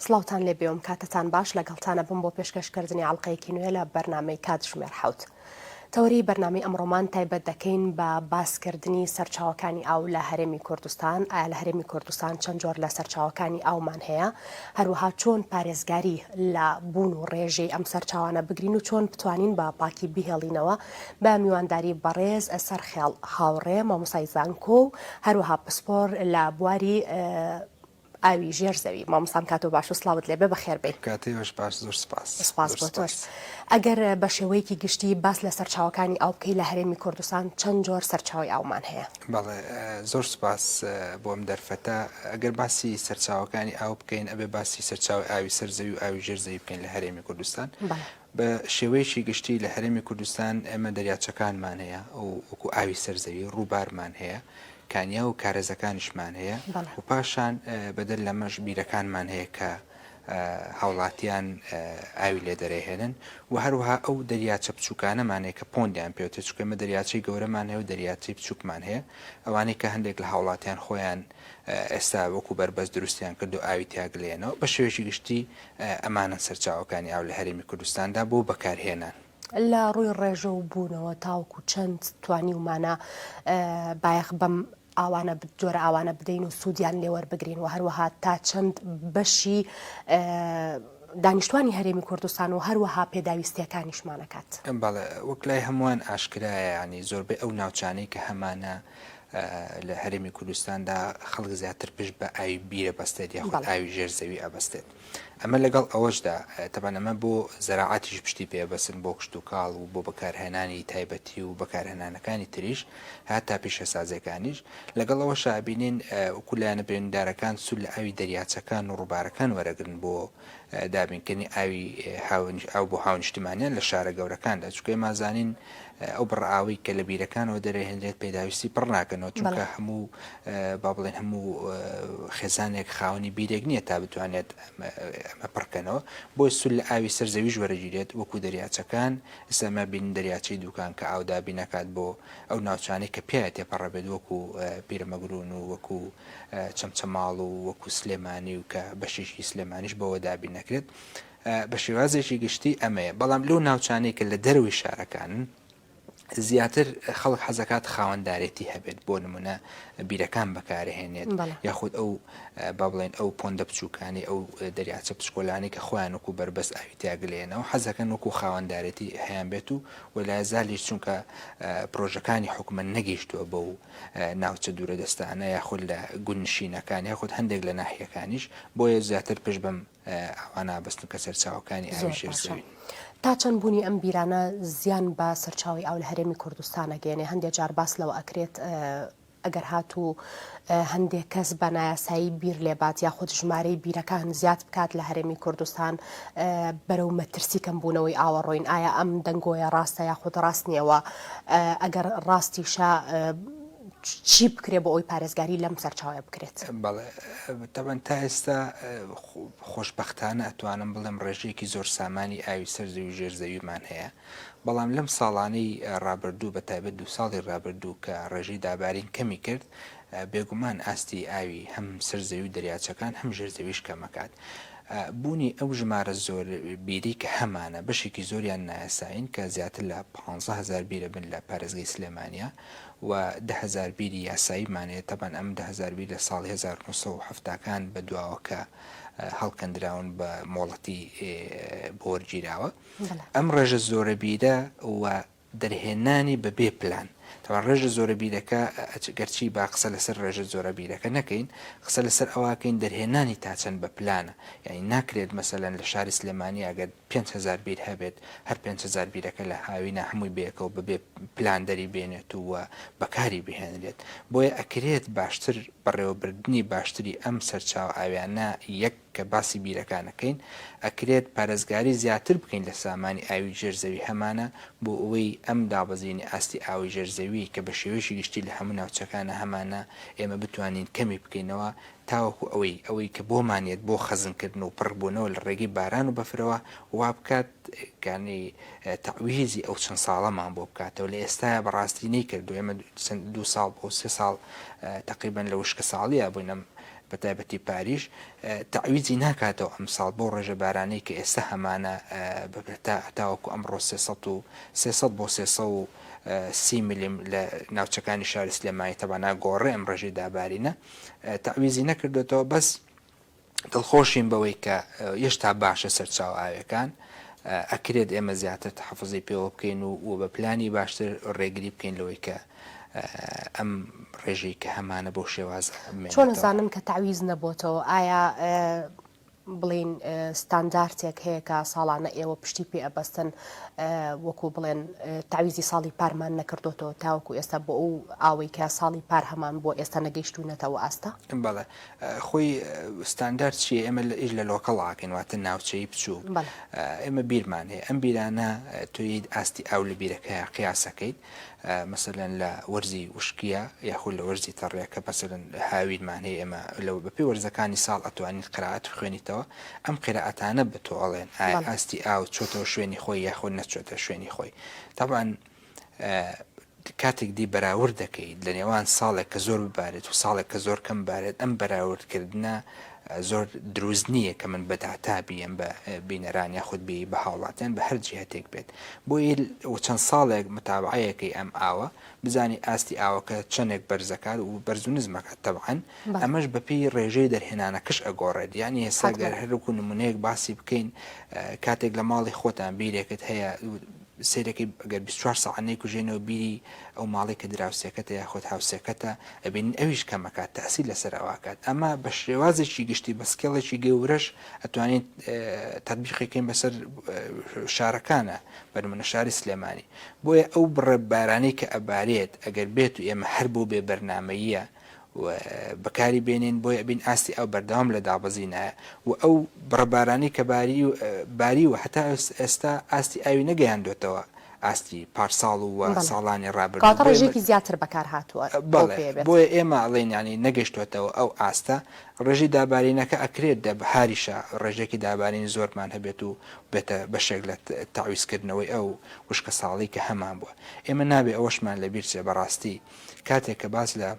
سڵاوتان لێ بێوم کاتتان باش لەگەڵتانە بم بۆ پێشکەشکردنی ئەڵلقەیەکی نوێ لە بەرنامەی کاتژمێر حوت. تەوەری بەرنامەی ئەمڕۆمان تایبەت دەکەین بە باسکردنی سەرچاوەکانی ئاو لە هەرێمی کوردستان. ئایا لە هەرێمی کوردستان چەند جۆر لە سەرچاوەکانی ئاومان هەیە، هەروەها چۆن پارێزگاری لە بوون و ڕێژەی ئەم سەرچاوانە بگرین و چۆن بتوانین بە پاکی بهێڵینەوە بە میوانداری بەڕێز سەرخێڵ هاوڕێ مامۆسای زانکۆ و هەروەها پسپۆر لە بواری ئاوی ژێرزەوی. مامۆستام کاتۆ باش و سڵاوت لێبێ بەخێر بێ. کاتێوەش باش، زۆر سپاس بۆ تۆش. ئەگەر بە شێوەیەکی گشتی باس لە سەرچاوەکانی ئاو بکەی لە هەرێمی کوردستان چەند جۆر سەرچاوی ئاومان هەیە؟ بەڵێ زۆر سپاس بۆم دەرفەتە. ئەگەر باسی سەرچاوەکانی ئاو بکەین ئەبێ باسی سەرچاوی ئاوی سەرزەوی و ئاوی ژێرزەوی بکەین لە هەرێمی کوردستان. بە شێوەیەکی گشتی لە هەرێمی کوردستان ئێمە دەریاچەکانمان هەیە و وەکو ئاوی سەرزەوی ڕووبارمان هەیە، کانیا و کارێزەکانیشمان هەیە و پاشان بەدەر لەمەش بیرەکانمان هەیە کە هاوڵاتیان ئاوی لێ دەرەهێنن و هەروەها ئەو دەریاچە بچووکانەمانەیە کە پۆندیان پێوتە، چکە ئێمە دەریاچەی گەورەمان هەیە و دەریاچەی بچووکمان هەیە، ئەوانەی کە هەندێک لە هاوڵاتیان خۆیان ئێستا وەکو بەربەست دروستیان کرد و ئاوی تیاگلێنەوە. بە شێوەیەکی گشتی ئەمانە سەرچاوەکانی ئاو لە هەرێمی کوردستاندا بۆ بەکارهێنان. لە ڕووی ڕێژە و بوونەوە تاوکو چەند توانی ومانە بایەخ بەم ئاوانە جۆرە ئاوانە بدەین و سوودیان لێوەربگرین و هەروەها تا چەند بەشی دانیشتوانی هەرێمی کوردستان و هەروەها پێداویستیەکانیشمانەکات؟ بەڵێ وەک لای هەمووان ئاشکرایە، ینی زۆربەی ئەو ناوچانەی کە هەمانە لە هەرێمی کوردستاندا خەڵک زیاتر پشت بە ئاوی بیرە بەستێت یاخود ئاوی ژێرزەوی ئەبەستێت. ئەمە لەگەڵ ئەوەشدا تەبەن ئەمە بۆ زەراعاتیش پشتی پێبەسن، بۆ کشت و کاڵ و بۆ بەکارهێنانی تایبەتی و بەکارهێنانەکانی تریش هاتا پیشەسازەکانیش. لەگەڵ ئەوەشە بینین وکولایەنە بێندارەکان سول لە ئاوی دەریاچەکان و ڕووبارەکان وەرەگرن بۆ دابینکردنی ئاوی ئاو بۆ هاونیشتمانیان لە شارە گەورەکاندا، چکە مازانین ئەو بڕئاوی کە لە بیرەکانەوە دەرەهێنرێت پێداویستی پڕ ناکەنەوە، چونکە هەموو با بڵێن هەموو خێزانێک خاوەنی بیرێک نییە تا بتوانێت ئەمە پڕکەنەوە، بۆی سول لە ئاوی سەرزەویش وەرەگیرێت وەکو دەریاچەکان. ئێستا بین دەریاچەی دووکان کە ئاودا بینەکات بۆ ئەو ناوچانەی کە پێیە تێپەڕەبێت وەکو پیرەمەگرون و وەکو چەمچەماڵ و وەکو سلێمانی و کە بەشێکی سلێمانیش بەوە دابین نەکرێت. بە شێوازێکی گشتی ئەمەیە. بەڵام لەو ناوچانەی کە لە دەروی شارەکانن زیاتر خەڵک حەزەکات خاوەنددارێتی هەبێت، بۆ نمونە بیرەکان بەکارهێنێت یاخود ئەو با بڵێن ئەو پۆندە بچووکانی ئەو دەریاچە پشکۆلانی کە خۆیان وەکو بەربەست ئاوی تیاگلێنەوە حەزەکەن وەکو خاوەنددارێتی هەیان بێت و وەلایەزالیش چونکە پرۆژەکانی حکومە نەگەیشتووە بەو ناوچە دوورە دەستانە یاخود لە گونشینەکان یاخود هەندێک لە ناحیەکانیش، بۆیە زیاتر پشت بەم ئەوانە بەستن کە سەرچاوەکانی ئاوی ژێرزەوی. تا چەند بوونی ئەم بیرانە زیان بە سەرچاوی ئاو لە هەرێمی کوردستانە گەێنێ؟ هەندێک جار باس لەوە ئەکرێت ئەگەر هاتوو هەندێک کەس بە نایاسایی بیر لێبات یاخود ژمارەی بیرەکان زیاد بکات لە هەرێمی کوردستان بەرەو مەترسی کەمبوونەوەی ئاوەڕۆین. ئایا ئەم دەنگۆیە ڕاستە یاخود ڕاست نییەوە؟ ئەگەر ڕاستیشە چی بکرێ بۆ ئەوی پارێزگاری لەم سەرچاوە بکرێت؟ بەڵێ تەبەن تا ئێستا خۆشبەختانە ئەتوانم بڵێم ڕێژەیەکی زۆر سامانی ئاوی سەرزەوی ژێرزەویمان هەیە، بەڵام لەم ساڵانەی ڕابردوو بە تایبەت 2 ساڵی ڕابردوو کە ڕێژەی دابارین کەمی کرد، بێگومان ئاستی ئاوی هەم سەرزەوی و دەریاچەکان هەم ژێرزەویش کەمەکات. بوونی ئەو ژمارە زۆر بیری کە هەمانە بەشێکی زۆریان نایاساین کە زیاتر لە 15,000 بیرە بن لە پارێزگای سلێمانیا و 10,000 بیری یاساییمانەیە. تەبەن ئەم 10,000 بیر لە ساڵی 1970کان بە دواوە کە هەڵکەندراون بە مۆڵەتی بۆ وەرگیراوە. ئەم ڕێژە زۆرە بیرە و دەرهێنانی بەبێ پلان. تەوان ڕێژە زۆرە بیرەکە گەرچی با قسە لەسەر ڕێژە زۆرە بیرەکە نەکەین، قسە لەسەر ئەوواکەین دەرهێنانی تا چەند بە پلانە. یعنی ناکرێت مەسەلەن لە شاری سلێمانی ئەگەر 5,000 بیر هەبێت هەر 5,000 بیرەکە لە هاوینە هەمووی بێکەوە بەبێ پلان دەری بێنێت و بەکاری بهێنرێت. بۆیە ئەکرێت باشتر بەڕێوەبردننی باشتری ئەم سەرچاو ئاویانە یەک کە باسی بیرەکانەکەین ئەکرێت پارێزگاری زیاتر بکەین لە سامانی ئاوی ژێرزەوی هەمانە بۆ ئەوەی ئەم دابەزینی ئاستی ئاوی ژێرزەوی کە بە شێوەیەکی گشتی لە هەموو ناوچەکانە هەمانە ئێمە بتوانین کەمی بکەینەوە تاوەکو ئەوەی کە بۆمانێت بۆ خەزمکردن و پڕبوونەوە لە ڕێگەی باران و بەفرەوە وا بکات گانی تەعویزی ئەو چەند ساڵەمان بۆ بکاتەوە. لە ئێستاە بەڕاستی نەیکردو. ئێمە 2 ساڵ بۆ 3 ساڵ تقریبا لە وشکە ساڵیە بووینەم بە تایبەتی پاریش تعویزی ناکاتەوە ئەمساڵ بۆ ڕێژە بارانەی کە ئێستا هەمانە تاوەکو ئەمڕۆ 300 بۆ 330 میلیم لە ناوچەکانی شاری سلێمانی تەبانا گۆڕێ ئەم ڕێژەی دابارینە تعویزی نەکردێتەوە بەس دڵخۆشین بەوەی کە هێشتا باشە سەرچاو ئاوەکان ئەکرێت ئێمە زیاتر تحفظی پێوە بکەین و بە پلانی باشتر ڕێگری بکەین لەوەی کە ئەم ڕێژەی کە هەمانە بۆ شێواز چۆن نزانن کە تعویز نەبووتەوە ئایا بڵین ستاندارتێک هەیە کە ساڵانە ئێوە پشتی پێ ئەبەستن وەکو بڵێن تعویزی ساڵی پارمان نەکردوتەوە تاوەکو ئێستا بۆ ئەو ئاوەی کە ساڵی پار هەمان بۆ ئێستا نەگەیشتوونەتەوە ئاستا بەڵێ خۆی ستاندارد چیە ئێمە ئیش لە لۆکەڵاکەین واتە ناوچەی بچوو ئێمە بیرمان هەیە ئەم بیرانە توی ئاستی ئاو لە بیرەکەی قیاسەکەیت مثلەن لە وەرزی وشکیە یاخود لە وەرزی تەڕێکە مثلەن هاویرمان هەیە ئێمە لەو بەپێی وەرزەکانی ساڵ ئەتوانین قرائەت بخوێنیتەوە ئەم قرائەتانە بە تۆ ئەڵێن ئاستی ئاو چۆتەوە شوێنی خۆی یاخود نەچۆتە شوێنی خۆی طبعاً کاتێک دی بەراورد دەکەیت لە نێوان ساڵێک کە زۆر ببارێت و ساڵێک کە زۆر کەم بارێت ئەم بەراوردکردنە زۆر دروست نییە کە من بەداتابیم بە بینەران یاخود بی بە هاوڵاتیان بە هەر جیهتێک بێت بۆ چەند ساڵێک متابعەیەکەی ئەم ئاوە بزانی ئاستی ئاوەکە چەندێک بەرزەکات و بەرز و نزمەکە تەبعاً ئەمەش بەپێی ڕێژەی دەرهێنانەکەش ئەگۆڕێت یعنی ئێستا گەر هەرکو نمونەیەک باسی بکەین کاتێک لە ماڵی خۆتان بیرێکت هەیە سیرەکەی ئەگەر 24 ساعانەی کوژێنەوە بیری ئەو ماڵی کە دراوسێکەتە یاخود هاوسێکەتە ئەبین ئەویش کەمەکات تاسی لەسەر ئەواکات ئەمە بە شێوازێکی گشتی بە سکێڵێکی گەورەش ئەتوانین تەطبیقیکەین بەسەر شارەکانە بەنمونە شاری سلێمانی بۆیە ئەو بڕە بارانەی کە ئەبارێت ئەگەر بێت و ئێمە هەر بۆ بێ بەرنامەیە بەکاری بێنین بۆی ئەبین ئاستی ئەو بەردەوام لە دابەزینایە و ئەو بڕەبارانی کە باری و هەتا ئێستا ئاستی ئاوی نەگەیاندوێتەوە ئاستی پارساڵ و ساڵانی ڕابردوو ڕێژێکی زیاتر بەکار هاتووە بۆیە ئێمە ئەڵێن ینی نەگەشتوێتەوە ئەو ئاستە ڕێژی دابارینەکە ئەکرێت دە هاریشە ڕێژێکی دابارین زۆرمان هەبێت و بێتە بەشێک لە تاویزکردنەوەی ئەو وشکە ساڵی کە هەمان بووە ئێمە نابێ ئەوەشمان لەبیر چێ بەڕاستی کاتێک کە باس لە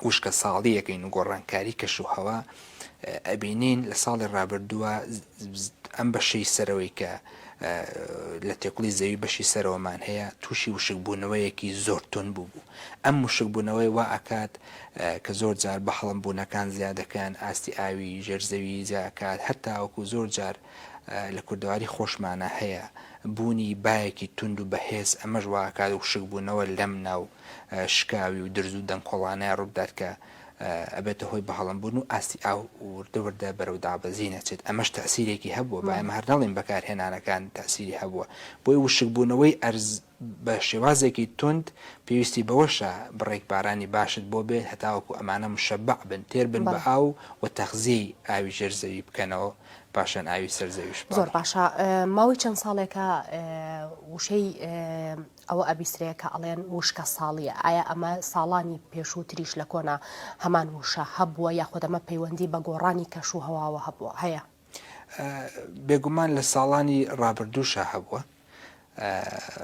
وشکە ساڵیەکەین و گۆڕانکاری کەش و هەوا ئەبینین لە ساڵی ڕابردووە ئەم بەشەی سەرەوەی کە لە تێکوڵی زەوی بەشی سەرەوەمان هەیە تووشی وشکبوونەوەیەکی زۆر تون بوو ئەم وشکبوونەوەی وا ئاکات کە زۆر جار بە هەڵم بوونەکان زیادەکان ئاستی ئاوی ژێرزەوی زیاکات هەتا وەکو زۆر جار لە کوردەواری خۆشمانە هەیە بوونی بایەکی تند و بەهێز ئەمەش واکات و شکبوونەوە لەم ناو شکاوی و درز و دەنگکۆڵانەیە ڕوودات کە ئەبێتە هۆی بەهەڵمبوون و ئاستی ئاو وردەوردە بەرەو دابەزینەچێت ئەمەش تەسیرێکی هەبووە با ئەمە هەر نەڵێن بەکارهێنانەکان تەسیری هەبووە بۆی وشکبوونەوەی ئەرز بە شێوازێکی تند پێویستی بەوەشە بڕێک بارانی باشت بۆ بێت هەتاوەکو ئەمانە مشەبع بن تێر بن بە ئاو و تەخزیی ئاوی ژێرزەوی بکەنەوە پاشان ئاوی سەرزەویش زۆر باشە ماوەی چەند ساڵێکە وشەی ئەوە ئەبیسترەیە کە ئەڵێن وشکە ساڵیە ئایا ئەمە ساڵانی پێشووتریش لە کۆنا هەمان وشە هەبووە یاخود ئەمە پەیوەندی بە گۆڕانی کەش و هەواوە هەبووە هەیە بێگومان لە ساڵانی ڕابردووشە هەبووە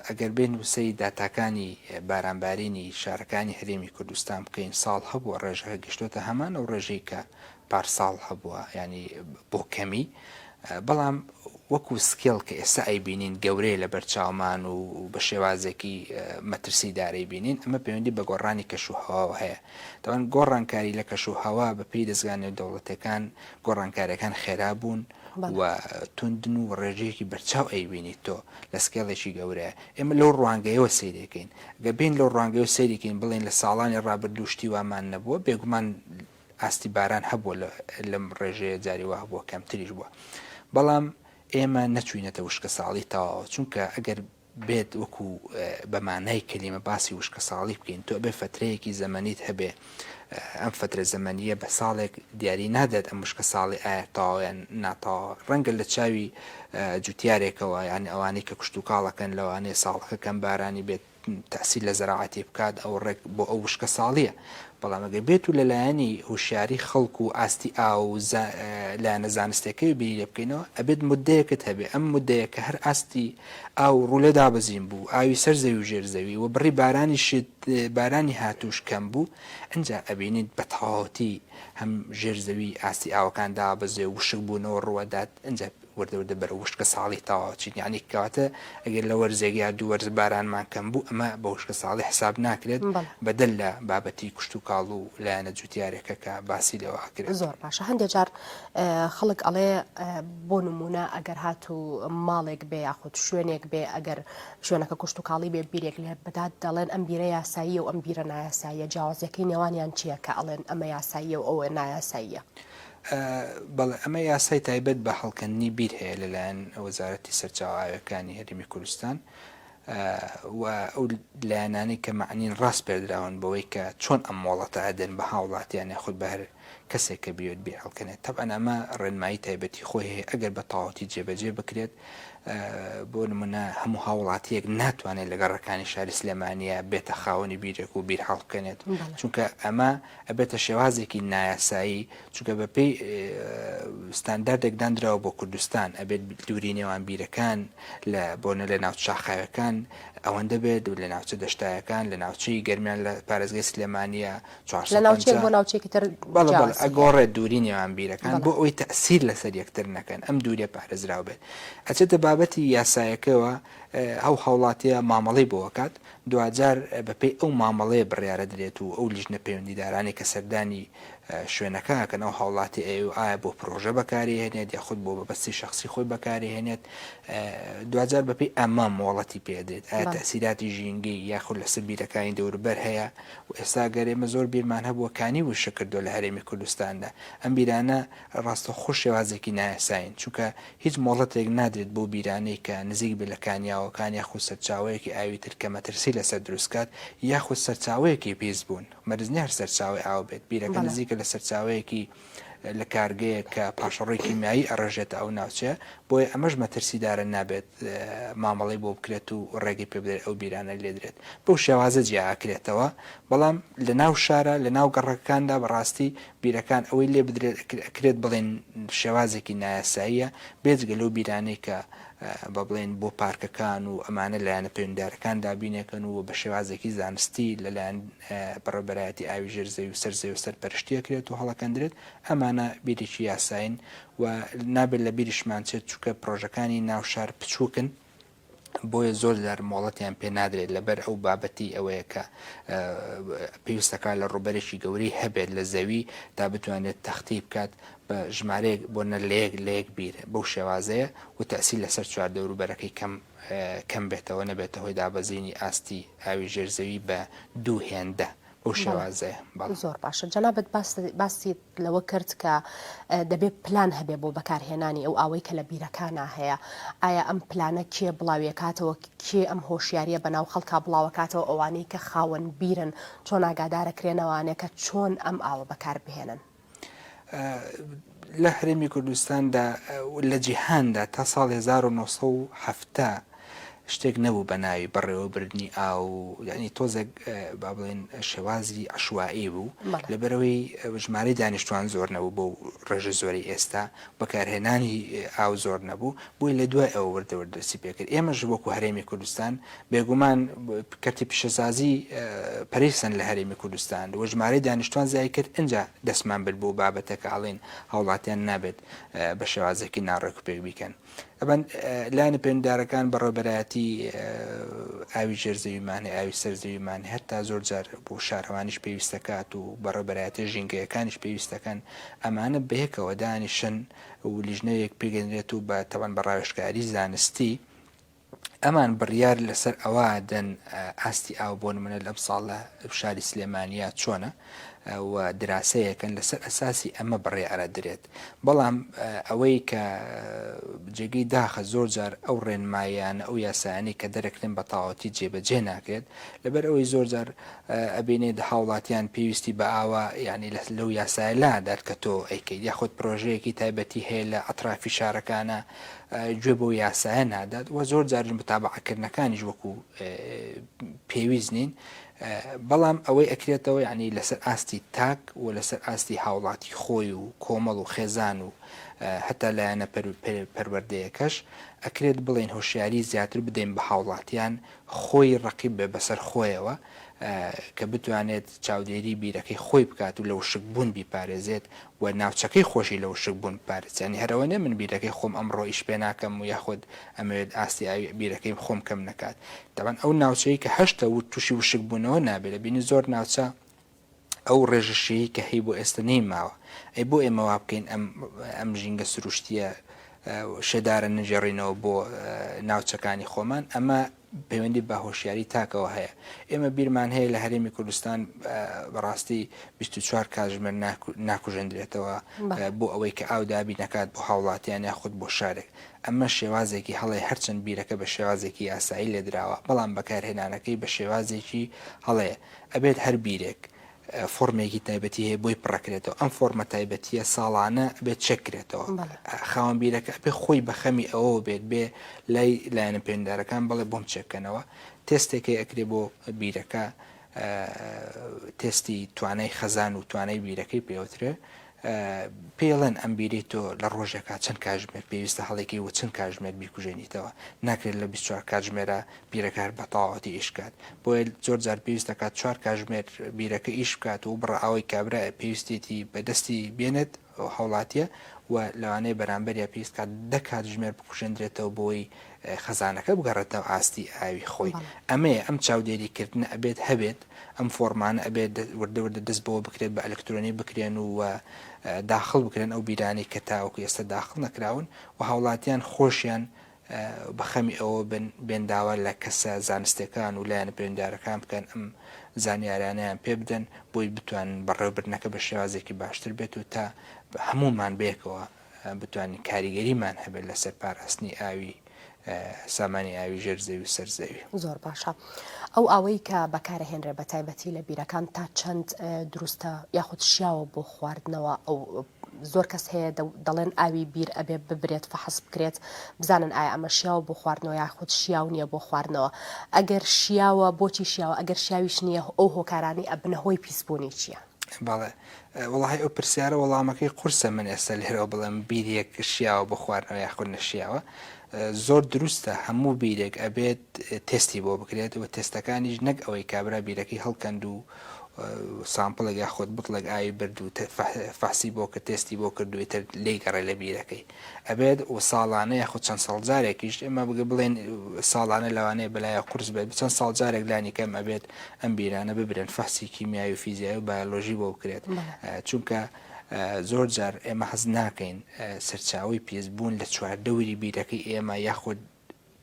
ئەگەر بێن وسەی داتاکانی بارانبارینی شارەکانی هەرێمی کوردستان بکەین ساڵ هەبووە ڕێژەکە گەشتوتە هەمان ئەو ڕێژەی کە پارساڵ هەبووە ینی بۆ کەمی بەڵام وەکو سکێڵ کە ئێستا ئەیبینین گەورەی لە بەرچاومان و بە شێوازێکی مەترسی دارەی بینین ئەمە پەیوەندی بە گۆڕانی کەشوهەوا هەیە دەوان گۆڕانکاری لە کەشوهەوا بە پێی دەستگانە دەوڵەتەکان گۆڕانکاریەکان خێرا بوون و توندن و ڕێژەیەکی بەرچاو ئەیبینیت تۆ لە سکێڵێکی گەورەیە ئێمە لەو ڕوانگەیەوە سیرەکەین گە بین لەو ڕوانگەیە سیرەکەین بڵێن لە ساڵانی ڕابردووشتی وامان نەبووە بێگومان ئاستی باران هەبووە لەم ڕێژەیە جاری وا هەبووە کەمتریش بووە بەڵام ئێمە نەچوینەتە وشکە ساڵی تەواوە چونکە ئەگەر بێت وەکو بەمانای کەلیمە باسی وشکە ساڵی بکەین تۆ بێ فترەیەکی زەمەنیت هەبێ ئەم فترە زەمەنیە بە ساڵێک دیاری نادێت ئەم وشکە ساڵی ئایا تاوایان ناتاوە ڕەنگە لە چاوی جوتیارێکەوە یانی ئەوانەی کە کشت و کاڵەکەن لەوانەیە ساڵەکە کەم بارانی بێت تەسی لە زەراعەتی بکات ئەو ڕێک بۆ ئەو وشکە ساڵیە بەڵام ئەگەر بێت و لەلایەنی هوشیاری خەڵکو و ئاستی ئاو لایەنە زانستەکەی بیر لێ بکەینەوە ئەبێت مدەیەکت هەبێ ئەم مدەیە کە هەر ئاستی ئاو ڕوولە دابەزین بوو ئاوی سەر زەوی و ژێر زەوی و بڕی بارانی هاتوش کەم بوو ئەنجا ئەبینیت بە تەواوەتی هەم ژێر زەوی ئاستی ئاوەکان دابەزێ وشک بوونەوە ڕوەدات ئەنجا وەردەوردە بەرە وشکە ساڵی تاواچین یعنی کاتە ئەگەر لە وەرزێک یا دوو وەرز بارانمان کەم بوو ئەمە بە وشکە ساڵی حساب ناکرێت بەدەل لە بابەتی کوشت و کاڵ و لایەنە جوتیارێکە کە باسی لەوە ئاکرێت. زۆر باشە هەندێک جار خەڵک ئەڵێ بۆ نمونە ئەگەر هاتو ماڵێک بێ یاخود شوێنێک بێ ئەگەر شوێنەکە کوشت و کاڵی بێ بیرێک لێ بدات دەڵێن ئەم بیرە یاساییە و ئەم بیرە نایاساییە جیاوازەکەی نێوانیان چییە کە ئەڵێن ئەمە یاساییە و ئەوە نایاساییە؟ بەڵێ ئەمە یاسای تایبەت بە هەڵکەندنی بیر هەیە لەلایەن وەزارەتی سەرچاوەکانی هەرێمی کوردستان و ئەو لایەنانی کە معنین ڕاست پێدراون بەوەی کە چۆن ئەم مۆڵەتە ئەدەن بە هاوڵاتیان خود بە هەر کەسێک کە بێت بیر هەڵکەنێت تەبەن ئەمە ڕێنمایی تایبەتی خۆی هەیە ئەگەر بە تەواوەتی جێبەجێ بکرێت بۆ نمونە هەموو هاوڵاتیەک ناتوانێت لە گەڕەکانی شاری سلێمانیە بێتە خاوەنی بیرێک و بیر هەڵ بکەنێت چونکە ئەمە ئەبێتە شێوازێکی نایاسایی چونکە بە پێی ستانداردێک دانراوە بۆ کوردستان ئەبێت دووری نێوان بیرەکان لە بۆنە لە ناوچە شاخاوەکان ئەوەندە بێت و لە ناوچە دەشتایەکان لە ناوچەی گەرمیان لە پارێزگای سلێمانیە لە ناوچێک بۆ ناوچێکی تر ئەگۆڕێت دووری نێوان بیرەکان بۆ ئەوەی تەسیر لەسەر یەکتر نەکەن ئەم دووریە پارێزراو بێت ئەچێتە بابەتی یاسایەکەوە ئەو هاوڵاتیە مامەڵەی بۆکات دوجار بەپێی ئەو مامەڵەیە بڕیارە درێت و ئەو لیژنە پەیوەندیدارانی کە سەردانی شوێنەکەکەن ئەو هاوڵاتی ئایا بۆ پرۆژە بەکاری هێنێت یاخود بۆ بەبەستی شخصی خۆی بەکاری هێنێت دوجار بەپێی ئەمە مۆڵەتی پێدرێت ئایا تەسیراتی ژینگی یاخود لەسەر بیرەکانی دەوروبەر هەیە و ئێستا گەرێمە زۆر بیرمان هەبووەکانی وشە کردو لە هەرێمی کوردستاندا ئەم بیرانە ڕاستە خۆش شێوازێکی نایاساین چونکە هیچ مۆڵەتێک نادرێت بۆ بیرانەی کە نزیک بلەکانیاوەکان یاخود سەرچاوەیەکی ئاوی تر کە مەترسی لەسەر دروستکات یاخود سەرچاوەیەکی پێیز بوون مەرزنی هەر سەرچاوی ئاو بێت بیرەکە نزیکە لە سەرچاوەیەکی لە کارگەیە کە پاشەڕۆی کیمیایی ئەڕژێتە ئەو ناوچە بۆیە ئەمەش مەترسیدارە نابێت مامەڵی بۆ بکرێت و ڕێگەی پێ بدرێت ئەو بیرانە لێدرێت بۆ شێوازە جیاکرێتەوە بەڵام لە ناو شارە لە ناو گەڕەکاندا بەڕاستی بیرەکان ئەوەی لێ بدرێت بڵێن شێوازێکی نایاساییە بێجگە لەو بیرانەی کە بە بڵێن بۆ پارکەکان و ئەمانە لایەنە پەیوەندیدارەکان دابینێکن و بە شێوازێکی زانستی لەلایەن بەڕێبەرایەتی ئاوی ژێرزەوی و سەرزەوی و سەرپەرشتیەکرێت و هەڵەکەندرێت ئەمانە بیرێکی یاساین و نابێت لە بیریشمان چێت چووکە پرۆژەکانی ناو شار بچووکن بۆیە زۆر جار مۆڵەتیان پێ نادرێت لەبەر ئەو بابەتی ئەوەیە کە پێویستەکان لە ڕوبەرێکی گەورەی هەبێت لە زەوی تا بتوانێت تەختی بکات بە ژمارەیەک بۆ نە لەیەک بیر بەو شێوازەیە و تەسی لەسەر چوار دەوروبەرەکەی کەم بێتەوە نەبێتە هۆی دابەزینی ئاستی ئاوی ژێرزەوی بە دوو هێندە ئەو شێوازەیە. زۆر باشە جەنابەت باسی لەوە کرد کە دەبێت پلان هەبێ بۆ بەکارهێنانی ئەو ئاوەی کە لە بیرەکانە هەیە ئایا ئەم پلانە کێ بڵاویەکاتەوە کێ ئەم هۆشیاریە بەناو خەڵکا بڵاوەکاتەوە ئەوانەی کە خاوەن بیرن چۆن ئاگادارەکرێنەوەوانەیە کە چۆن ئەم ئاوە بەکار بهێنن؟ لە هەرێمی کوردستاندا لە جیهاندا تا ساڵ 1970 شتێک نەبوو بە ناوی بەڕێوەبردننی ئاو یعنی تۆزێک با بڵێن شێوازی عشوایی بوو لەبەرەوەی ژمارەی دانیشتوان زۆر نەبوو بۆ ڕێژە زۆری ئێستا بەکارهێنانی ئاو زۆر نەبوو بۆی لە دوای ئەوە وەردەوەردەسی پێکرد ئێمەش وەکو هەرێمی کوردستان بێگومان کەرتی پیشەسازی پەریسن لە هەرێمی کوردستان و ژمارەی دانیشتوان زای کرد اینجا دەستمان برد بۆ بابەتەکە ئاڵێن هاوڵاتیان نابێت بە شێوازێکی ناڕێک و پێک بیکەن ئەبەن لایەنە پەیوەندیدارەکان بەڕێوەبەرایەتی ئاوی ژێرزەویمان ئاوی سەرزەویمان هەتا زۆر جار بۆ شارەوانیش پێویستەکات و بەڕێوەبەرایەتی ژینگەیەکانیش پێویستەکەن ئەمانە بەیەکەوە دانیشن و لیژنەیەک پێگەنرێت و بە تەوان بە ڕاوێژکاری زانستی ئەمان بڕیار لەسەر ئەوە دەن ئاستی ئاو بۆ نمونە لەم ساڵە شاری سلێمانیا چۆنە و دراسەیەکەن لەسەر ئەساسی ئەمە بڕیارە درێت بەڵام ئەوەی کە جێگەی داخە زۆر جار ئەو ڕێنمایان ئەو یاسایانی کە دەرەکرێن بە تەواوەتی جێبەجێ ناکرێت لەبەر ئەوەی زۆر جار ئەبینێت هاوڵاتیان پێویستی بە ئاوە یعنی لەو یاسایە لادات کە تۆ ئەیکەیت یاخود پرۆژەیەکی تایبەتی هەیە لە ئەطرافی شارەکانە گوێ بۆ یاسایە نادات و زۆر جار متابعەکردنەکانیش وەکو پێویست نین بەڵام ئەوەی ئەکرێتەوە یعنی لەسەر ئاستی تاک و لەسەر ئاستی هاوڵاتی خۆی و کۆمەڵ و خێزان و هەتا لایەنە پەروەردەیەکەش ئەکرێت بڵێن هۆشیاری زیاتر بدەین بە هاوڵاتیان خۆی ڕقیب بێ بەسەر خۆیەوە کە بتوانێت چاودێری بیرەکەی خۆی بکات و لەو شک بوون بیپارێزێت و ناوچەکەی خۆشی لەو شک بوون پارێزیانی هەرەوە نێ من بیرەکەی خۆم ئەمڕۆ ئیش پێ ناکەم و یاخود ئەمەوێت ئاستی بیرەکەیم خۆم کەم نکات دەبان ئەو ناوچەیە کە هەشتە و تووشی وشک بوونەوە نابێت لە بینی زۆر ناوچە ئەو ڕێژەشەیە کە هەی بۆ ئێستا نەیماوە ئەی بۆ ئێمە وا بکەین ئەم ژینگە سروشتیە شێدارە نەجێڕینەوە بۆ ناوچەکانی خۆمان ئەمە پەیوەندی بە هۆشیاری تاکەوە هەیە ئێمە بیرمان هەیە لە هەرێمی کوردستان بەڕاستی 24 کاتژمێر ناکوژێندرێتەوە بۆ ئەوەی کە ئاودابی نەکات بۆ هاوڵاتیان یاخود بۆ شارێک ئەمە شێوازێکی هەڵێ هەرچەند بیرەکە بە شێوازێکی یاسایی لێدراوە بەڵام بەکارهێنانەکەی بە شێوازێکی هەڵەیە ئەبێت هەر بیرێک فۆرمێکی تایبەتی هەیە بۆی پڕەکرێتەوە ئەم فۆرمە تایبەتیە ساڵانە بێت چەکرێتەوە خاوەن بیرەکە بێ خۆی بە خەمی ئەوە بێت بێ لای لایەنە پێندارەکان بڵێ بۆم چێکەنەوە تێستێکی ئەکرێ بۆ بیرەکە تێستی توانای خەزان و توانای بیرەکەی پێوترێ پێڵێن ئەم بیری تۆ لە ڕۆژێکا چەند کاتژمێر پێویستە هەڵێکی و چەند کاتژمێر بیکوژێنیتەوە ناکرێت لە 24 کاتژمێرە بیرەکە بە تەواوەتی ئیش بکات بۆیە زۆر جار پێویستە کات 4 کاتژمێر بیرەکە ئیش بکات و بڕەوەی کابرا پێویستێتی بەدەستی بێنێت هەوڵاتیە و لەوانەیە بەرامبەر پێویست کات 10 کاتژمێر بکوژێندرێتەوە بۆی خەزانەکە بگەڕێتەوە ئاستی ئاوی خۆی ئەمەیە ئەم چاودێریکردن ئەبێت هەبێت ئەم فۆرمانە ئەبێت وردە دەست بەوە بکرێت بە ئەلکترۆنی بکرێن و داخل بکرێن ئەو بیرانی کە تاوەکو ئێستا داخل نەکراون و هاوڵاتیان خۆشیان بەخەمی ئەوە بێنداوە لە کەسە زانستەکان و لایەنە پەیوەندیدارەکان بکەن ئەم زانیاریانیان پێ بدەن بۆی بتوانن بەڕێوەبردنەکە بە شێوازێکی باشتر بێت و تا هەمومان بێکەوە بتوانین کاریگەریمان هەبێت لەسەر پاراستنی ئاوی سامانی ئاوی ژێرزەوی و سەرزەوی زۆر باشە ئەو ئاوەی کە بەکارهێنرێ بە تایبەتی لە بیرەکان تا چەند دروستە یاخود شیاوە بۆ خواردنەوە ئەو زۆر کەس هەیە دەڵێن ئاوی بیر ئەبێ ببرێت فەحس بکرێت بزانن ئایا ئەمە شیاوە بۆ خواردنەوە یاخود شیاو نییە بۆ خواردنەوە ئەگەر شیاوە بۆچی شیاوە ئەگەر شیاویش نییە ئەو هۆکارانی ئەبنە هۆی پیسبوونی چییە؟ باڵێ وڵی ئەو پرسیارە وەڵامەکەی قورسە من ئێستا لێرەوە بڵێم بیرێک شیاوە بۆ خواردنەوە یاخود نەشیاوە زۆر دروستە هەموو بیرێک ئەبێت تستی بۆ بکرێت و تستەکانیش نەک ئەوەی کابرا بیرەکەی هەڵکەند و سامپڵێک یاخود بڵێک ئاوی برد و فاسی بۆ کە تستی بۆ کردوێتتر لی گەڕێ لە بیرەکەی ئەبێت و ساڵانە یاخود چەند ساڵجارێکیش ئێمە بڵێن ساڵانە لەوانەیە بەلایە قورس بێت چەند ساڵجارێک لانی کەم ئەبێت ئەم بیرانە ببرێن فاسی کیمیایی و فیزیایی و بایۆلۆژی بۆ بکرێت چونکە زۆر جار ئێمە حەز ناکەین سەرچاوی پێزبوون لە چواردەوری بیرەکەی ئێمە یاخود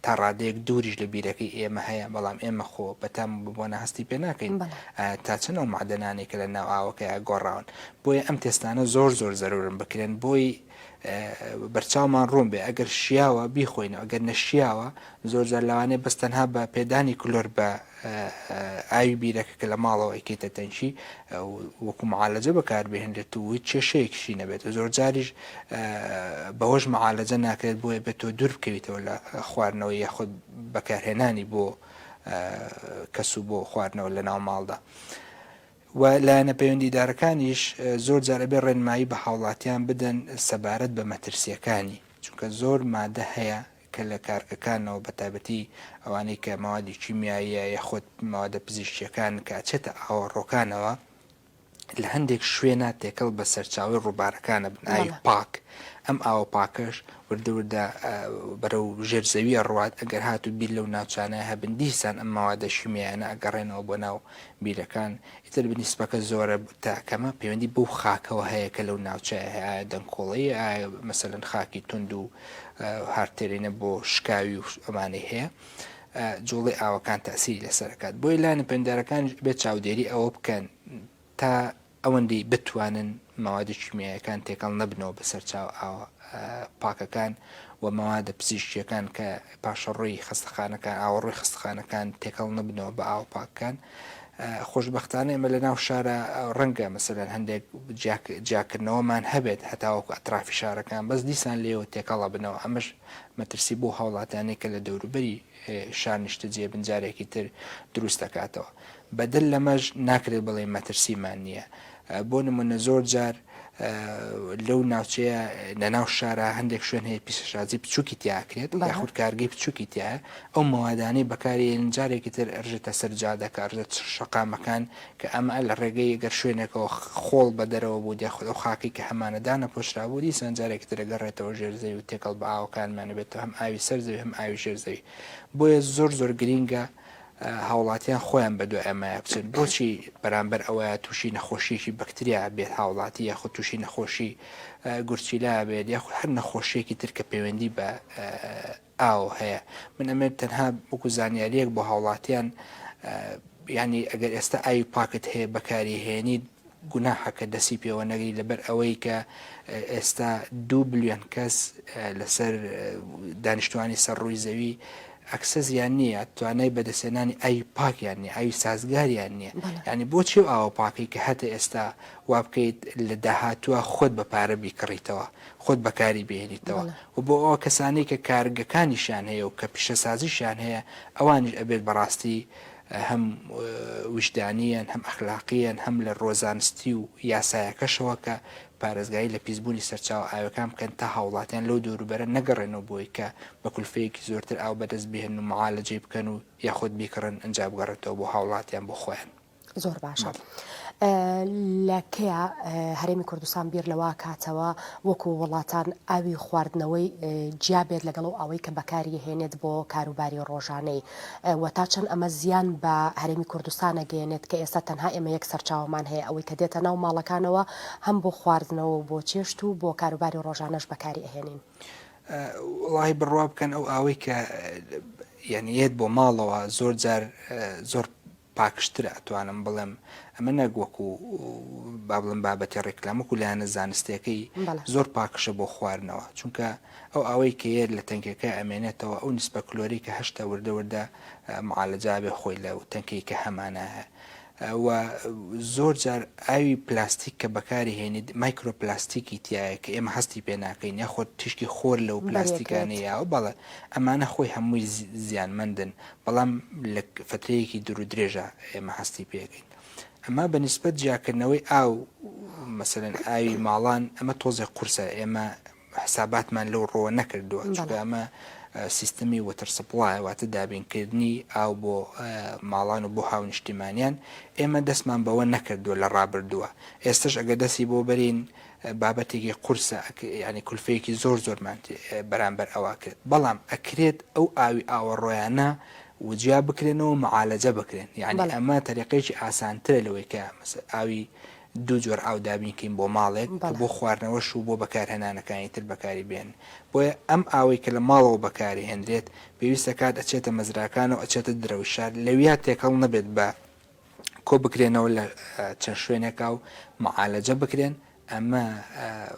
تا ڕادەیەک دووریش لە بیرەکەی ئێمە هەیە بەڵام ئێمە خۆ بەتام ببوونە هەستی پێ ناکەین تا چەنەوە معدەنانی کە لە ناو ئاوەکەی گۆڕاون بۆیە ئەم تێستانە زۆر زەرورن بکرێن بۆی بەرچاومان ڕوون بێ ئەگەر شیاوە بیخۆینەوە ئەگەر نەشیاوە زۆر جار لەوانێ بەستەنها بە پێدانی کلۆر بە ئاوی بیرەکە کە لە ماڵەوە ئەیکێتە تەنشی وەکو معالەجە بەکاربهێنرێت و چێشەیەکشی نەبێت زۆر جاریش بەهۆش معالەجە ناکرێت بۆیە بێت تۆ دوور بکەویتەوە لە خواردنەوەی یاخود بەکارهێنانی بۆ کەس و بۆ خواردنەوە لە ناو ماڵدا و لایەنە پەیوەندیدارەکانیش زۆر جارە بێ ڕێنمایی بە هاوڵاتیان بدەن سەبارەت بە مەترسیەکانی چونکە زۆر مادە هەیە کە لە کارکەکانەوە بە تایبەتی ئەوانەی کە ماوەدی کیمیاییە یاخود ماوەدە پزیشکیەکان کە ئەچێتە ئاوەڕۆکانەوە لە هەندێک شوێنە تێکەڵ بە سەرچاوی ڕووبارەکانە بناوی پاک ئەم ئاوە پاکەش وردە بەرەو ژێرزەویە ڕوات ئەگەر هاتو بیر لەو ناوچانە هەبن دیسان ئەم ماوەدە شیمیایانە ئەگەڕێنەوە بۆ ناو بیرەکان ئیتر بنیسبەکە زۆرە تاکەمە پەیوەندی بەو خاکەوە هەیە کە لەو ناوچەیە هەیە دەنگکۆڵی ئایا مەسەلەن خاکی تند و هارتێرینە بۆ شکاوی و ئەمانەی هەیە جوڵی ئاوەکان تاسیری لەسەرکات بۆی لایەنە پەیوەندیدارەکان بێت چاودێری ئەوە بکەن تا ئەوەندی بتوانن ماوەدە کیمیاییەکان تێکەڵ نەبنەوە بەسەر چاو ئاوە پاکەکان و ماوەدە پزیشکیەکان کە پاشەڕۆی خستەخانەکان ئاوەڕۆی خستەخانەکان تێکەڵ نەبنەوە بە ئاو پاکەکان خۆشببختانە ئێمە لە ناو شارە ڕەنگە مەسەرەن هەندێک جیاکردنەوەمان هەبێت هەتاوەکو ئەطرافی شارەکان بەس دیسان لێەوە تێکەڵە بنەوە ئەمەش مەترسی بۆ هاوڵاتیانێک کە لە دەوروبەری شار نیشتە جێ بنجارێکی تر دروست دەکاتەوە بەدل لەمەش ناکرێت بڵێ مەترسیمان نییە بۆ نمونە زۆر جار لەو ناوچەیە لە ناو شارە هەندێک شوێن هەیە پیشەشازی بچووکی تیاکرێت یاخود کارگەی بچووکی تایە ئەو مەوادانەی بەکاری جارێکی تر ئەرژێتە سەر جادەکە ئەرژێت شەقامەکان کە ئەمە لە ڕێگەی گەر شوێنێکەوە خۆڵ بەدەرەوە بوو دیاخود ئەو خاکی کە هەمانەدانە پۆشرا بوو دیسان جارێکی تر گەڕێتەوە ژێرزەوی و تێکەڵ بە ئاوەکانمانە بێتەوە هەم ئاوی سەرزەوی هەم ئاوی ژێرزەوی بۆیە زۆر گرینگە هاوڵاتیان خۆیان بەدو ئەمایە بچن بۆچی بەرامبەر ئەوەیە تووشی نەخۆشیێکی بەکتریا بێت هاوڵاتی یاخود تووشی نەخۆشی گورچیلا بێت یاخود هەر نەخۆشیێکی تر کە پەیوەندی بە ئاو هەیە من ئەمێت تەنها وەکو زانیاریەک بۆ هاوڵاتیان ینی ئەگەر ئێستا ئاوی پاکت هەیە بەکاری هێنی گوناحەکە دەسی پێوە نەگری لەبەر ئەوەی کە ئێستا 2 بلیۆن کەس لەسەر دانیشتوانی سەر ڕووی زەوی ئەکسە زیان نییە توانای بەدەسێنانی ئەی پاکیان نیە ئەوی سازگاریان نییە ینی بۆچی و ئاوە پاکی کە هەتە ئێستا وا بکەیت لە داهاتووە خۆت بە پارە بیکڕیتەوە خۆت بەکاری بێنیتەوە و بۆ ئەوە کەسانی کە کارگەکانیشان هەیە و کە پیشەسازیشان هەیە ئەوانش ئەبێت بەڕاستی هەم وجدانیان هەم ئەخلاقیان هەم لە ڕۆزانستی و یاسایەکەشەوە کە پارێزگایی لە پیسبوونی سەرچاو ئاوەکان بکەن تا هاوڵاتیان لەو دووروبەرە نەگەڕێنەوە بۆی کە بە کولفەیەکی زۆرتر ئاو بەدەست بهێن و معالەجێ بکەن و یاخود بیکڕن ئەنجا بگەڕێتەوە بۆ هاوڵاتیان بۆ خۆیان زۆر باشە. لەکەیە هەرێمی کوردستان بیر لەوە کاتەوە وەکو وڵاتان ئاوی خواردنەوەی جیابێت لەگەڵ و ئەوەی کە بەکاری هێنێت بۆ کاروباری ڕۆژانەی و تا چەند ئەمە زیان بە هەرێمی کوردستانە گەێنێت کە ئێستا تەنها ئێمە یەک سەرچاومان هەیە ئەوەی کە دێتە ناو ماڵەکانەوە هەم بۆ خواردنەوە و بۆ چێشت و بۆ کاروباری ڕۆژانەش بەکاری ئەهێنین. وڵی بڕوا بکەن ئەو ئاوەی کە یعنیێت بۆ ماڵەوە زۆر جار زۆر پاکشترە ئەتوانم بڵێم ئەمە نەگوەکو با بڵم بابەتی ڕێکلامەکو لایەنە زانستیەکەی زۆر پاکشە بۆ خواردنەوە چونکە ئەو ئەوەی کە یێت لە تەنکەکە ئەمێنێتەوە ئەو نسبە کلۆری کە هەشتا وردە معالەجابێ خۆی لە و تەنکەی کە هەمانە هەیە و زۆر جار ئاوی پلاستیک کە بەکاری هێنید مایکرۆپلاستیکی تایە کە ئێمە هەستی پێ ناکەین یاخۆ تشکی خۆر لەو پلاستیکانەیە بەڵێ ئەمانە خۆی هەمووی زیانمەندن بەڵام لە فترەیەکی دوور و درێژە ئێمە هەستی پێکەین ئەمە بەنسبەت جیاکردنەوەی ئاو مەسەرەن ئاوی ماڵان ئەمە تۆزێک قورسە ئێمە حساباتمان لەو ڕۆوە نەکردووە چونکە ئەمە سیستەمی وەتەر سپڵای واتە دابینکردنی ئاو بۆ ماڵان و بۆ هاونیشتیمانیان ئێمە دەستمان بەوە نەکردووە لە ڕابردووە ئێستش ئەگە دەستی بۆ بەرین بابەتێکی قورسە ینی کولفەیەکی زۆرمان بەرامبەر ئەوە کرد بەڵام ئەکرێت ئەو ئاوی ئاوەڕۆیانە وجیا بکرێنەوە معالەجە بکرێن یعنی ئەمە تەریقەیەکی ئاسانترە لەوەی کە ئاوی دوو جۆر ئاو دابینکەین بۆ ماڵێک بۆ خواردنەوەش و بۆ بەکارهێنانەکانی تر بەکاری بێن بۆیە ئەم ئاوەی کە لە ماڵەوە بەکاری هێنرێت پێویستە کات ئەچێتە مەزراکانەوە ئەچێتە درەوی شار لەویا تێکەڵ نەبێت بە کۆ بکرێنەوە لە چەند شوێنێکا و معالەجە بکرێن ئەمە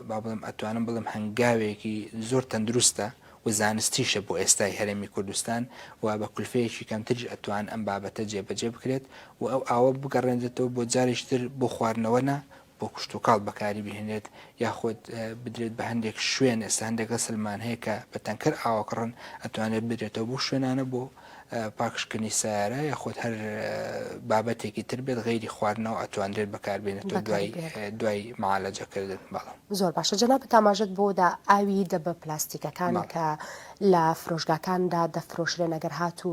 با بڵم ئەتوانم بڵم هەنگاوێکی زۆر تەندروستە و زانستیشە بۆ ئێستای هەرێمی کوردستان و بە کولفەیەکی کەمتر ئەتوان ئەم بابەتە جێبەجێ بکرێت و ئەو ئاوە بگەڕێنێتەوە بۆ جارێکتر بۆ خواردنەوەنا بۆ کوشت و کاڵ بەکاری بهێنێت یاخود بدرێت بە هەندێک شوێن ئێستا هەندێک سلمان هەیە کە بە تەنکەر ئاوەکڕن ئەتوانێت بدرێتەوە بۆ شوێنانە بۆ پاکشکردنی سیارە یاخود هەر بابەتێکی تر بێت غەیری خواردنەوە ئەتوانرێت بەکاربێنێتەوە دوای معالەجەکردن بەڵام زۆر باشە جەناب تاماژەت بۆدا ئاوی دەبە پلاستیکەکان کە لە فرۆشگاکاندا دەفرۆشرێن ئەگەر هات و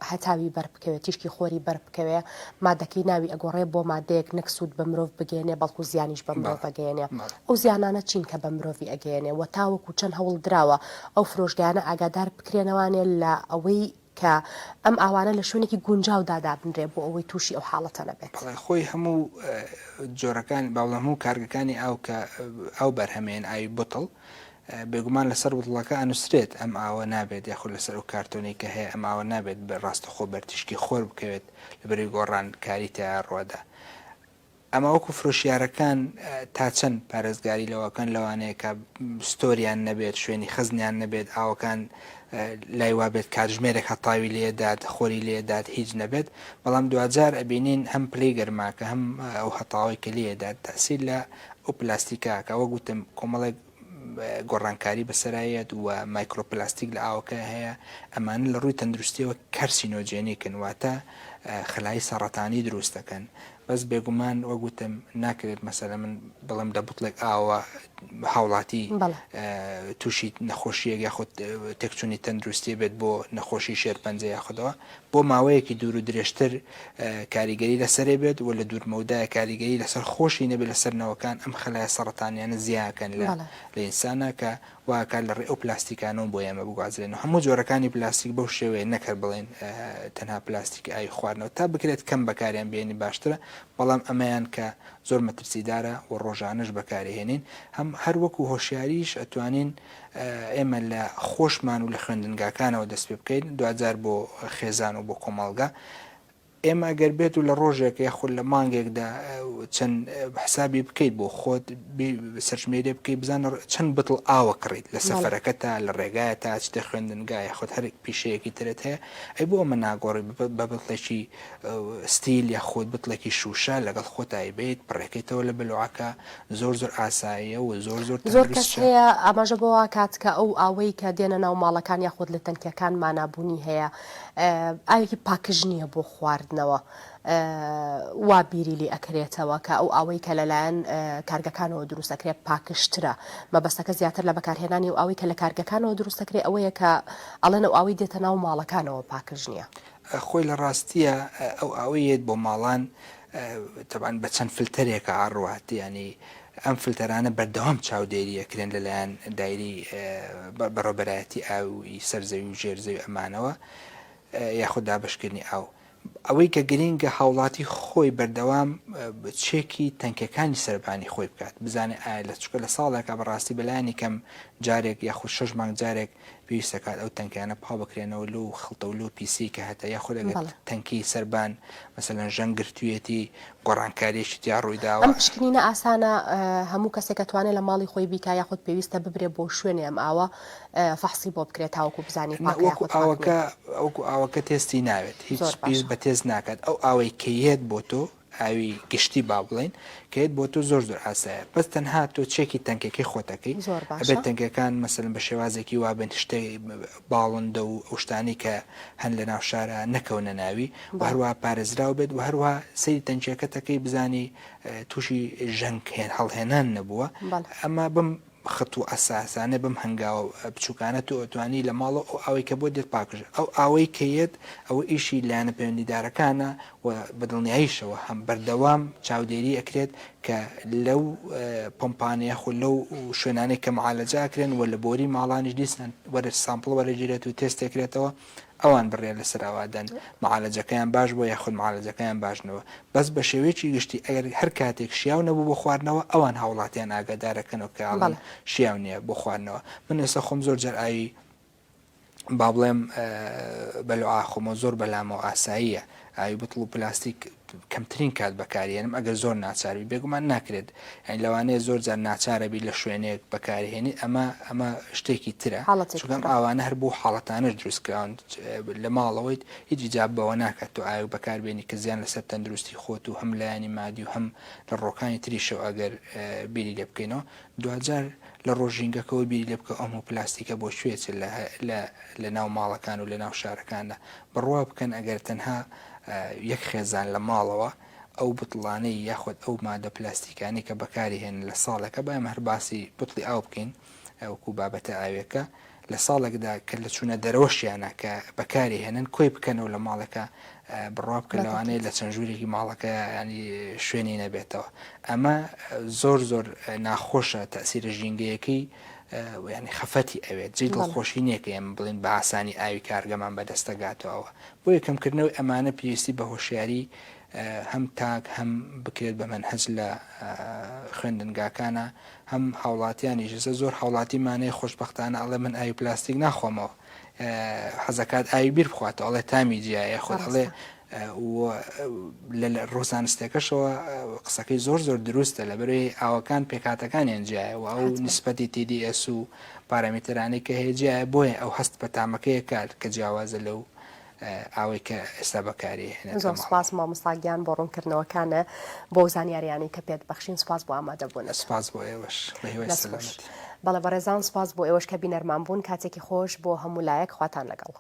هەتاوی بەربکەوێت تیشکی خۆری بەربکەوێ مادەکەی ناوی ئەگۆڕێ بۆ مادەیەک نەکسود بە مرۆڤ بگەێنێ بەڵکو زیانیش بە مرۆڤ بگەێنێ ئەو زیانانە چین کە بە مرۆڤی ئەگەێنێ و تاوەکو چەند هەوڵ درراوە ئەو فرۆشگانە ئاگادار بکرێنەوانێ لە ئەوەی کە ئەم ئاوانە لە شوێنێکی گونجاو دادابنرێ بۆ ئەوەی تووشی ئەو حاڵەتە نەبێت خۆی هەموو جۆرەکان باوڵ هەموو کارگەکانی ئاو کە ئەو بەرهەمێن ئاوی بوتڵ بێگومان لەسەر وڵەکە ئەنووسرێت ئەم ئاوە نابێت یاخود لەسەر و کارتۆنی کە هەیە ئەم ئاوە نابێت بە ڕاستەخۆ بەرتیشکی خۆر بکەوێت لەبەری گۆڕان کاری تا ڕۆدا ئەمە وەکو فرۆشیارەکان تا چەند پارێزگاری لەوەکەن لەوانەیە کە ستۆریان نەبێت شوێنی خزنیان نەبێت ئاوەکان لای وابێت کاتژمێرێک هەتاوی لێدات خۆری لێدات هیچ نەبێت بەڵام دوجار ئەبینین هەم پلەی گەرماکە هەم ئەو هەتاوی کە لێدات تاسییر لە ئەو پلاستیکاکە وە گوتم کۆمەڵێک گۆڕانکاری بەسەرایەت و مایکرۆپلاستیک لە ئاوەکە هەیە ئەمانە لە ڕووی تەندروستیەوە کارسینۆجێنیکن واتە خلای سەرەتانی دروست دەکەن بەس بێگومان وەگوتم ناکرێت مەسەلە من بەڵام دە بوتڵێک ئاوە هاوڵاتی تووشی نەخۆشیەک یاخود تێکچوونی تەندروستی بێت بۆ نەخۆشی شێرپەنجە یاخودەوە بۆ ماوەیەکی دوور و درێژتر کاریگەری لەسەرێ بێت و لە دوورمەودای کاریگەری لەسەر خۆشی نەبێت لەسەر نەوەکان ئەم خلای سەرەتانیانە زیاکەن لە ئینسانە کە واکە لە ڕێ ئەو پلاستیکانەوە بۆ ئێمە بگوازرێن و هەموو جۆرەکانی پلاستیک بەو شێوەیە نەکرد بڵێن تەنها پلاستیک ئاوی خواردنەوە تا بکرێت کەم بەکاریان بێنی باشترە بەڵام ئەمەیان کە زۆر مەترسیدارە و ڕۆژانش بەکارهێنین هەم هەر وەکو هۆشیاریش ئەتوانین ئێمە لە خۆشمان و لە خوێندنگاکانەوە دەست پێ بکەین دوجار بۆ خێزان و بۆ کۆمەڵگە ئێمە ئەگەر بێت و لە ڕۆژێک یاخود لە مانگێکدا چەند حسابی بکەیت بۆ خۆت سەرژمێرێ بکەیت بزانە چەند بتڵ ئاوە کڕیت لە سەفەرەکە تا لە ڕێگایە تا چتە خوێندنگای یاخود هەرێک پیشەیەکی ترت هەیە ئەی بۆ ئەمە ناگۆڕی بە بتڵێکی ستیل یاخود بتڵێکی شوشە لەگەڵ خۆتایی بێت پڕێکیتەوە لە بلوعەکە زۆر زۆر ئاساییە و زۆر کەس هەیە ئەمەژە بۆەوە کات کە ئەو ئاوەی کە دێنە ناو ماڵەکان یاخود لە تەنکیەکان مانابوونی هەیە ئاوێکی پاکژ نییە بۆ خواردنەوە وا بیری لی ئەکرێتەوە کە ئەو ئاوەی کە لەلایەن کارگەکانەوە دروستەکرێت پاکشترە مەبەستەکە زیاتر لە بەکارهێنانی و ئاوی کە لە کارگەکانەوە دروستەکرێت ئەوەیە کە ئەڵێن ئەو ئاوی دێتە ناو ماڵەکانەوە پاکژ نییە خۆی لە ڕاستیە ئەو ئاوەیەت بۆ ماڵان تەبان بە چەند فلتەرێکە ئاڕوات ینی ئەم فلتەرانە بەردەوام چاودێریەکرێن لەلایەن دایری بەڕێوەبەرایەتی ئاوی سەرزەوی و ژێرزەوی ئەمانەوە یاخود دابشکردنی ئاو ئەوەی کە گرینگە هاوڵاتی خۆی بەردەوام چێکی تەنکەکانی سەربانی خۆی بکات بزانێ ئایا لە چکە لە ساڵێکە بەڕاستی بەلایانی کەم جارێک یاخود 6 مانگ جارێک پێویستەکات ئەو تەنکیانە پاو بکرێنەوە لەو خڵتە و لەو پیسی کە هەتا یاخود ئەگەر تەنکی سەربان مەسەلەن ژەنگرتوویەتی گۆڕانکاریشی تیا ڕوویداوە ئەم پشکنینە ئاسانە هەموو کەسێک دەتوانێت لە ماڵی خۆی بیکا یاخود پێویستە ببرێ بۆ شوێنێ ئەم ئاوە فەحسی بۆ بکرێت تاوەکو بزانێت ئەوکو ئاوەکە تێستی ناوێت هیچ پێویست بە تێز ناکات ئەو ئاوەی کەیەت بۆ تۆ ئاوی گشتی با بڵێن کەیت بۆ تۆ زۆر ئاسایە بەس تەنها تۆ چێکی تەنکەکەی خۆتەکەی ئەبێت تەنکەکان مەسەلەن بە شێوازێکی وابن شتەی باڵندە و ئەو شتانی کە هەن لە ناو شارە نەکەونە ناوی و هەروە پارێزراو بێت و هەروە سەیری تەنکیەکەتەکەی بزانی تووشی ژەنگ هەڵهێنان نەبووە ئەمە بم خەت و ئەساسانە بم هەنگاوە بچووکانە تو ئۆتوانی لە ماڵە ئەو ئاوەی کە بۆ دێت پاکژ ئەو ئاوەی کەیت ئەوە ئیشی لایەنە پەیوەندیدارەکانە و بەدڵنیاییشەوە هەم بەردەوام چاودێری ئەکرێت کە لەو پۆمپانەیە خو لەو شوێنانەی کە معالەجاکرێن و لە بۆری ماڵانیش دیسان وەرە سامپڵ وەرەگیرێت و تێستێکرێتەوە ئەوان بڕێ لەسەر ئاوادەن معالەجەکەیان باش بۆ یاخود معالەجەکەیان باشنەوە بەس بە شێوەیەکی گشتی ئەگەر هەر کاتێک شیاو نەبوو بۆ خواردنەوە ئەوان هاوڵاتیان ئاگادارەکەنەوە کە ئاڵن شیاو نییە بۆ خواردنەوە من ئێستا خۆم زۆر جار ئاوی با بڵێم بەلوعا خۆمە زۆر بەلامەوە ئاساییە ئاوی بتڵ و پلاستیک کەمترین کات بەکارهێنم ئەگەر زۆر ناچاروی بێگومان ناکرێت یعنی لەوانەیە زۆر جار ناچارەبی لە شوێنێک بەکارهێنی ئەمە شتێکی ترە چونکەم ئاوانە هەر بۆ حاڵەتانش دروستکراون لە ماڵەوەی هیچ جاب بەوە ناکات تۆ ئاوی بەکاربێنی کە زیان لەسەر تەندروستی خۆت و هەم لایانی مادی و هەم لە ڕۆکانی تریشەوە ئەگەر بیری لێ بکەینەوە دوجار لە ڕۆژینگەکەەوە بیری لێ بکە ئەم و پلاستیکە بۆ شوێت لە ناو ماڵەکان و لە ناو شارەکاندا بڕوا بکەن ئەگەر تەنها یەک خێزان لە ماڵەوە ئەو بتڵانەی یاخود ئەو مادە پلاستیکانی کە بەکاری هێن لە ساڵەکە بایم هەر باسی بتڵی ئاو بکەین ئەوکو بابەتە ئاوێکە لە ساڵێکدا کە لە چوونە دەرەوەشیانە کە بەکاری هێنن کۆی بکەنەوە لە ماڵەکە بڕوا بکە لەوانەیە لە چەند ژوورێکی ماڵەکە ینی شوێنی نەبێتەوە ئەمە زۆر ناخۆشە تەسیرە ژینگەیەکەی ینی خەفەتی ئەوێت جێ دڵخۆشی نییە کە ئێمە بڵین بە ئاسانی ئاوی کارگەمان بەدەستەگاتەوە بۆ یەکەمکردنەوەی ئەمانە پێویستی بە هۆشیاری هەم تاک هەم بکرێت بە منهەج لە خوێندنگاکانە هەم هاوڵاتیانی ژەزە زۆر هاوڵاتیمانەیە خۆشبەختانە ئەڵێ من ئاوی پلاستیک ناخۆمەوە حەزەکات ئاوی بیر بخواتەوە ئەڵێ تامی جیایە خۆت ئەڵێ لە ڕۆزانستێکەشەوە قسەکەی زۆر دروستە لە بەرەوەی ئاوەکان پێکاتەکانیان جیایە و ئەو نسبەتی TDS و پارامترانی کە هێجیایە بۆیە ئەو هەست بە تامەکەیە کار کە جیاوازە لەو ئەوەی کە ئێستا بەکاری زۆر سپاس مامۆستاگیان بۆ ڕوونکردنەوەکانە بۆ زانیاریانی کە پێت بەخشین سپاس بۆ ئامادەبوون سپاس بۆ ئێوەش بەڵێ بەڕێزان سپاس بۆ ئێوەش کە بینەرمان بوون کاتێکی خۆش بۆ هەموو لایەک خواتان لەگەڵ